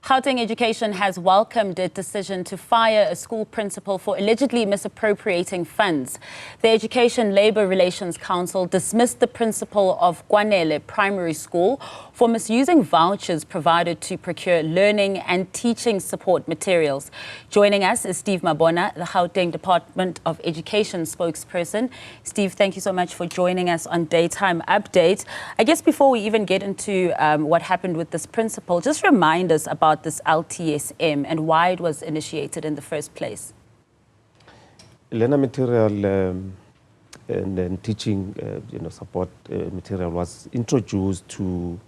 Gauteng Education has welcomed a decision to fire a school principal for allegedly misappropriating funds. The Education Labour Relations Council dismissed the principal of Kwanele Primary School for misusing vouchers provided to procure learning and teaching support materials. Joining us is Steve Mabona, the Gauteng Department of Education spokesperson. Steve, thank you so much for joining us on Daytime Update. I guess before we even get into what happened with this principal, just remind us about this LTSM and why it was initiated in the first place. Learner material and teaching support material was introduced to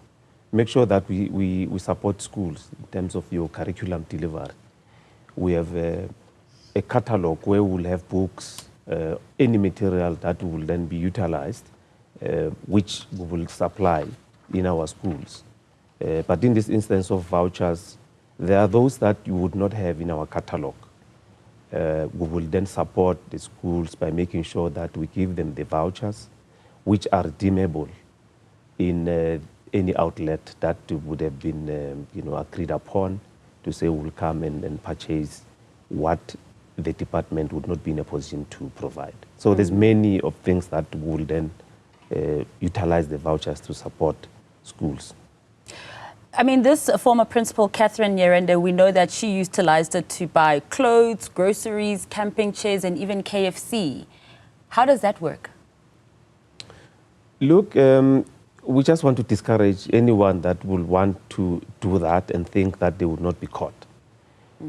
make sure that we support schools in terms of your curriculum delivery. We have a catalog where we'll have books, any material that will then be utilized, which we will supply in our schools. But in this instance of vouchers, there are those that you would not have in our catalog. We will then support the schools by making sure that we give them the vouchers, which are redeemable in any outlet that would have been agreed upon to say we'll come and purchase what the department would not be in a position to provide. So there's many of things that will then utilize the vouchers to support schools. I mean, this former principal, Catherine Nyerende, we know that she utilized it to buy clothes, groceries, camping chairs, and even KFC. How does that work? Look, we just want to discourage anyone that will want to do that and think that they will not be caught.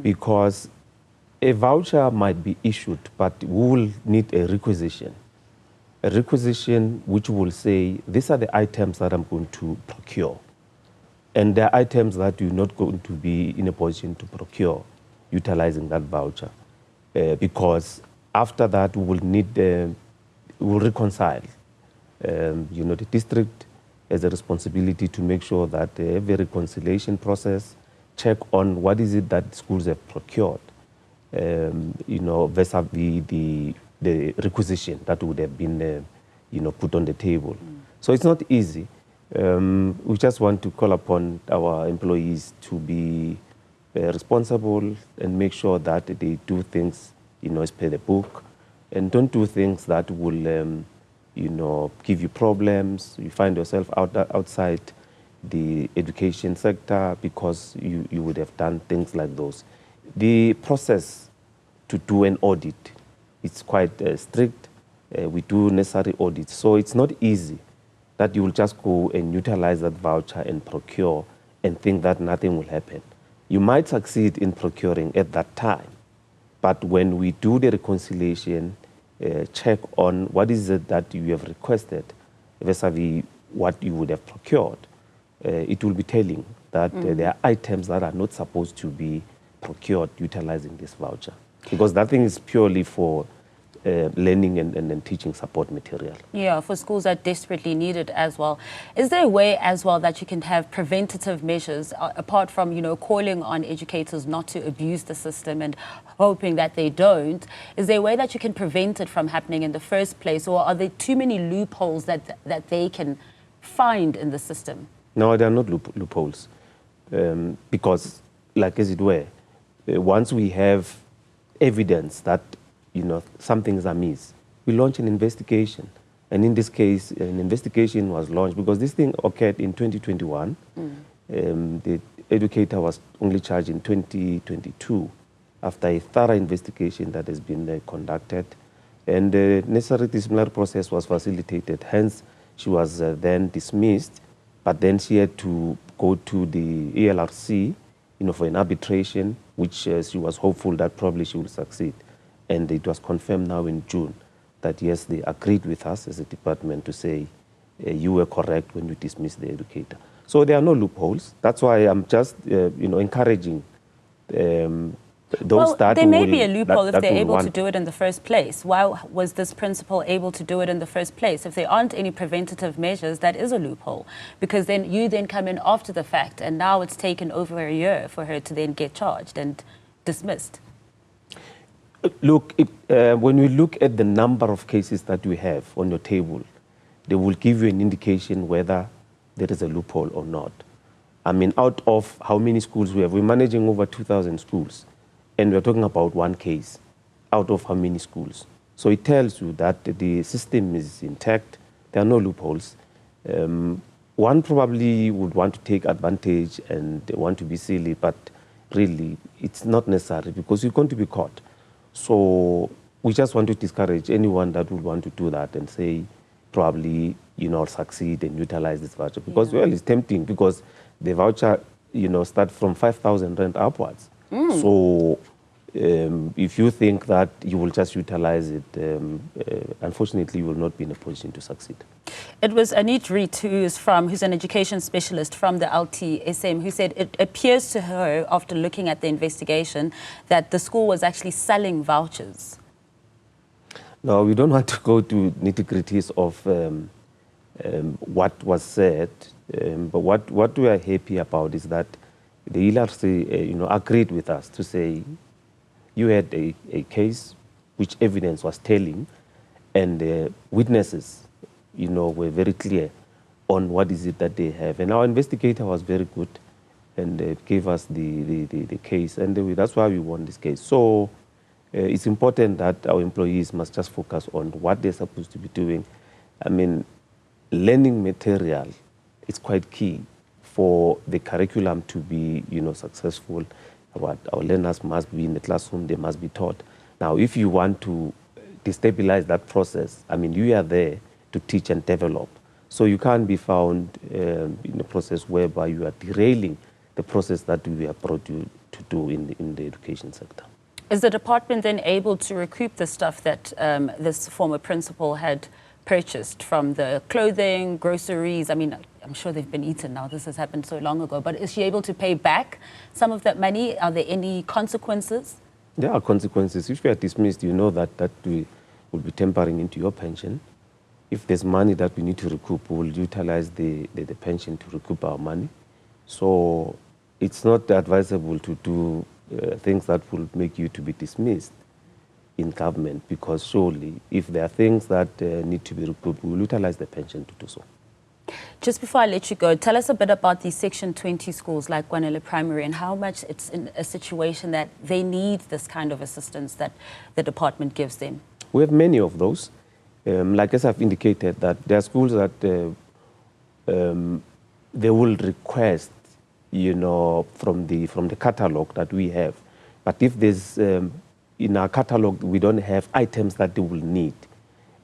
Because a voucher might be issued, but we will need a requisition. A requisition which will say, these are the items that I'm going to procure. And there are items that you're not going to be in a position to procure utilizing that voucher. Because after that, we will need, we'll reconcile. The district has a responsibility to make sure that every reconciliation process check on what is it that schools have procured, vis-a-vis the requisition that would have been, put on the table. So it's not easy. We just want to call upon our employees to be responsible and make sure that they do things, as per the book, and don't do things that will, give you problems. You find yourself outside the education sector because you would have done things like those. The process to do an audit is quite strict. We do necessary audits, so it's not easy that you will just go and utilize that voucher and procure and think that nothing will happen. You might succeed in procuring at that time, but when we do the reconciliation, check on what is it that you have requested vis-a-vis what you would have procured, it will be telling that there are items that are not supposed to be procured utilizing this voucher. Because that thing is purely for learning and teaching support material. Yeah, for schools that desperately need it as well. Is there a way as well that you can have preventative measures, apart from, calling on educators not to abuse the system and hoping that they don't? Is there a way that you can prevent it from happening in the first place, or are there too many loopholes that they can find in the system? No, there are not loopholes. Because, like as it were, once we have evidence that some things are amiss, we launch an investigation. And in this case, an investigation was launched because this thing occurred in 2021. The educator was only charged in 2022 after a thorough investigation that has been conducted. And the necessary disciplinary process was facilitated. Hence, she was then dismissed, but then she had to go to the ELRC for an arbitration, which she was hopeful that probably she will succeed. And it was confirmed now in June that, yes, they agreed with us as a department to say you were correct when you dismissed the educator. So there are no loopholes. That's why I'm just, encouraging those that there may be a loophole if they're able to do it in the first place. Why was this principal able to do it in the first place? If there aren't any preventative measures, that is a loophole, because then you then come in after the fact, and now it's taken over a year for her to then get charged and dismissed. Look, when we look at the number of cases that we have on your table, they will give you an indication whether there is a loophole or not. I mean, out of how many schools we have, we're managing over 2,000 schools, and we're talking about one case out of how many schools. So it tells you that the system is intact, there are no loopholes. One probably would want to take advantage and want to be silly, but really it's not necessary because you're going to be caught. So we just want to discourage anyone that would want to do that and say, probably, succeed and utilize this voucher. Because, well, it's tempting because the voucher, start from 5,000 rand upwards. So if you think that you will just utilize it, unfortunately, you will not be in a position to succeed. It was Anit Reed, who's an education specialist from the LTSM, who said it appears to her, after looking at the investigation, that the school was actually selling vouchers. No, we don't want to go to nitty-gritties of what was said, but what we are happy about is that the LRC, agreed with us to say you had a case which evidence was telling, and witnesses, were very clear on what is it that they have. And our investigator was very good and gave us the case, and that's why we won this case. So it's important that our employees must just focus on what they're supposed to be doing. I mean, learning material is quite key for the curriculum to be, successful. Our learners must be in the classroom, they must be taught. Now, if you want to destabilize that process, I mean, you are there to teach and develop. So you can't be found in a process whereby you are derailing the process that we are brought to do in the education sector. Is the department then able to recoup the stuff that this former principal had purchased from the clothing, groceries? I mean, I'm sure they've been eaten now. This has happened so long ago. But is she able to pay back some of that money? Are there any consequences? There are consequences. If you are dismissed, you know that we will be tampering into your pension. If there's money that we need to recoup, we will utilize the pension to recoup our money. So it's not advisable to do things that will make you to be dismissed in government, because surely if there are things that need to be recouped, we will utilize the pension to do so. Just before I let you go, tell us a bit about these Section 20 schools like Kwanele Primary and how much it's in a situation that they need this kind of assistance that the department gives them. We have many of those. Like as I've indicated, that there are schools that they will request, from the catalogue that we have. But if there's in our catalogue we don't have items that they will need,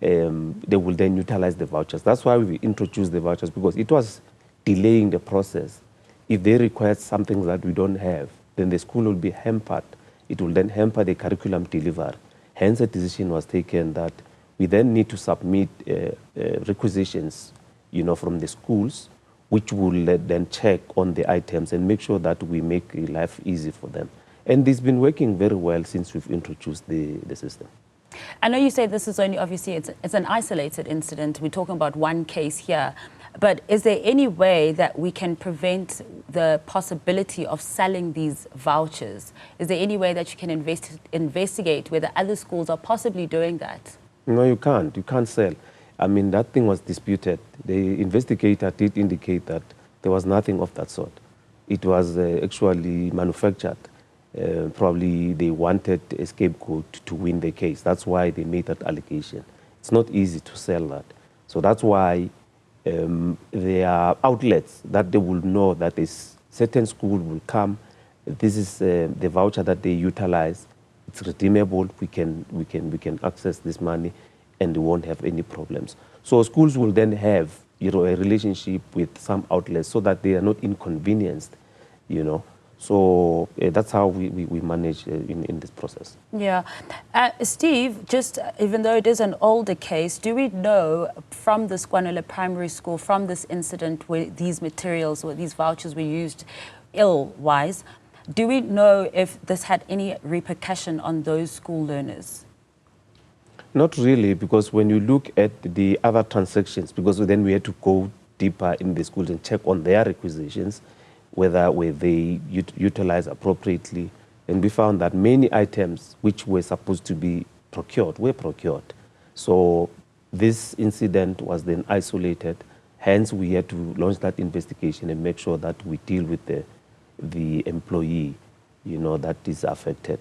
they will then utilize the vouchers. That's why we introduced the vouchers, because it was delaying the process. If they require something that we don't have, then the school will be hampered. It will then hamper the curriculum delivery. Hence, a decision was taken that we then need to submit requisitions, from the schools, which will then check on the items and make sure that we make life easy for them. And it's been working very well since we've introduced the system. I know you say this is only, obviously, it's an isolated incident. We're talking about one case here. But is there any way that we can prevent the possibility of selling these vouchers? Is there any way that you can investigate whether other schools are possibly doing that? No, you can't. You can't sell. I mean, that thing was disputed. The investigator did indicate that there was nothing of that sort. It was actually manufactured. Probably they wanted a scapegoat to win the case. That's why they made that allegation. It's not easy to sell that. So that's why there are outlets that they will know that a certain school will come. This is the voucher that they utilize. It's redeemable. We can access this money, and we won't have any problems. So schools will then have a relationship with some outlets so that they are not inconvenienced. So that's how we manage in this process. Yeah. Steve, just even though it is an older case, do we know from this Kwanele Primary School, from this incident where these materials or these vouchers were used ill-wise, do we know if this had any repercussion on those school learners? Not really, because when you look at the other transactions, because then we had to go deeper in the schools and check on their requisitions, whether they utilize appropriately. And we found that many items which were supposed to be procured were procured. So this incident was then isolated. Hence, we had to launch that investigation and make sure that we deal with the employee, that is affected.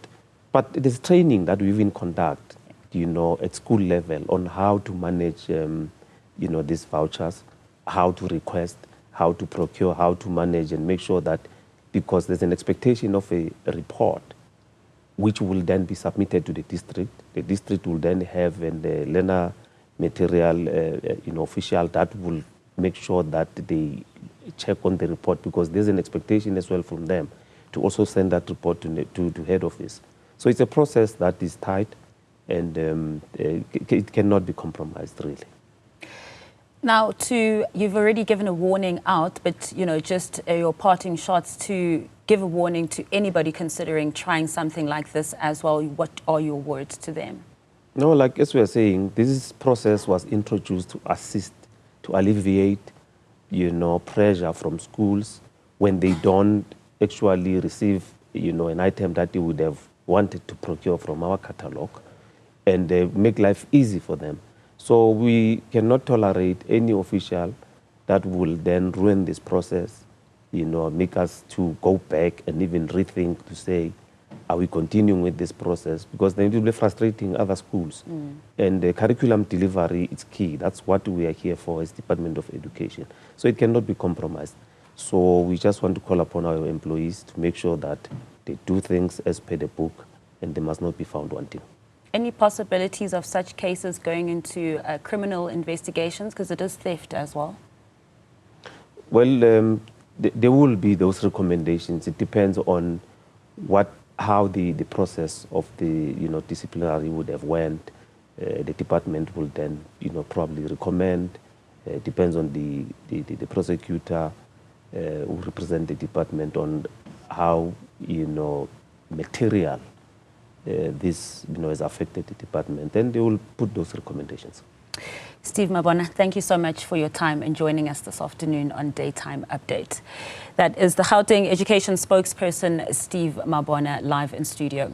But there's training that we even conduct, at school level on how to manage, these vouchers, how to request, how to procure, how to manage and make sure that, because there's an expectation of a report which will then be submitted to the district. The district will then have a learner material, official that will make sure that they check on the report, because there's an expectation as well from them to also send that report to head office. So it's a process that is tight, and it cannot be compromised, really. Now, you've already given a warning out, but just your parting shots to give a warning to anybody considering trying something like this as well. What are your words to them? No, like as we are saying, this process was introduced to assist, to alleviate, pressure from schools when they don't actually receive, an item that they would have wanted to procure from our catalog, and make life easy for them. So we cannot tolerate any official that will then ruin this process, make us to go back and even rethink to say, are we continuing with this process? Because then it will be frustrating other schools. And the curriculum delivery is key. That's what we are here for as Department of Education. So it cannot be compromised. So we just want to call upon our employees to make sure that they do things as per the book, and they must not be found wanting. Any possibilities of such cases going into criminal investigations, because it is theft as well? Well, there will be those recommendations. It depends on how the process of the disciplinary would have went. The department will then probably recommend. Depends on the prosecutor who represent the department on how material this has affected the department, and they will put those recommendations. Steve Mabona, thank you so much for your time and joining us this afternoon on Daytime Update. That is the Gauteng Education spokesperson, Steve Mabona, live in studio.